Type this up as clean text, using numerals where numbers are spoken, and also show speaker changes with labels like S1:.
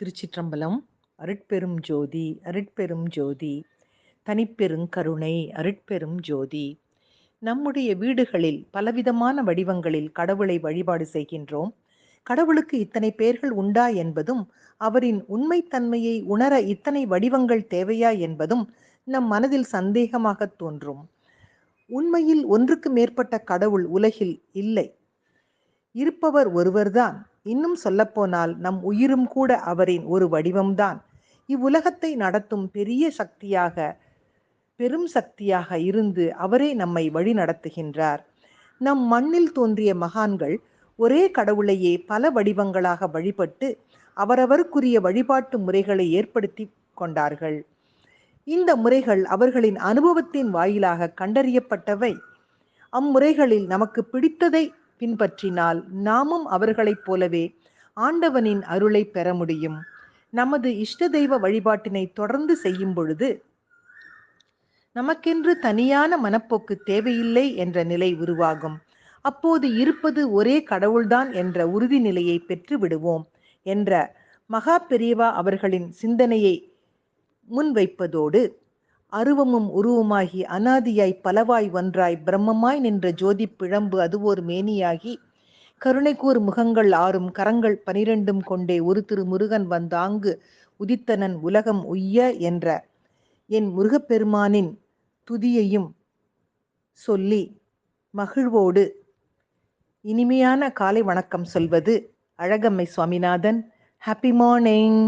S1: திருச்சிற்றம்பலம். அருட்பெரும் ஜோதி அருட்பெரும் ஜோதி தனிப்பெருங்கருணை அருட்பெரும் ஜோதி. நம்முடைய வீடுகளில் பலவிதமான வடிவங்களில் கடவுளை வழிபாடு செய்கின்றோம். கடவுளுக்கு இத்தனை பெயர்கள் உண்டா என்பதும், அவரின் உண்மைத்தன்மையை உணர இத்தனை வடிவங்கள் தேவையா என்பதும் நம் மனதில் சந்தேகமாக தோன்றும். உண்மையில் ஒன்றுக்கு மேற்பட்ட கடவுள் உலகில் இல்லை. இருப்பவர் ஒருவர்தான். இன்னும் சொல்லப்போனால் நம் உயிரும் கூட அவரின் ஒரு வடிவம்தான். இவ்வுலகத்தை நடத்தும் பெரும் சக்தியாக இருந்து அவரே நம்மை வழி நடத்துகின்றார். நம் மண்ணில் தோன்றிய மகான்கள் ஒரே கடவுளையே பல வடிவங்களாக வழிபட்டு அவரவருக்குரிய வழிபாட்டு முறைகளை ஏற்படுத்தி கொண்டார்கள். இந்த முறைகள் அவர்களின் அனுபவத்தின் வாயிலாக கண்டறியப்பட்டவை. அம்முறைகளில் நமக்கு பிடித்ததை பின்பற்றினால் நாமும் அவர்களைப் போலவே ஆண்டவனின் அருளை பெற முடியும். நமது இஷ்ட தெய்வ வழிபாட்டினை தொடர்ந்து செய்யும் பொழுது நமக்கென்று தனியான மனப்போக்கு தேவையில்லை என்ற நிலை உருவாகும். அப்போது இருப்பது ஒரே கடவுள்தான் என்ற உறுதி நிலையை பெற்று விடுவோம் என்ற மகா பெரியவா அவர்களின் சிந்தனையை முன்வைப்பதோடு, அருவமும் உருவமாகி அனாதியாய் பலவாய் ஒன்றாய் பிரம்மமாய் நின்ற ஜோதி பிழம்பு அதுவோர் மேனியாகி கருணைக்கூர் முகங்கள் 6 கரங்கள் 12 கொண்டே ஒரு திரு முருகன் வந்தாங்கு உதித்தனன் உலகம் உய்ய என்ற என் முருகப்பெருமானின் துதியையும் சொல்லி மகிழ்வோடு இனிமையான காலை வணக்கம் சொல்வது அழகம்மை சுவாமிநாதன். Happy morning.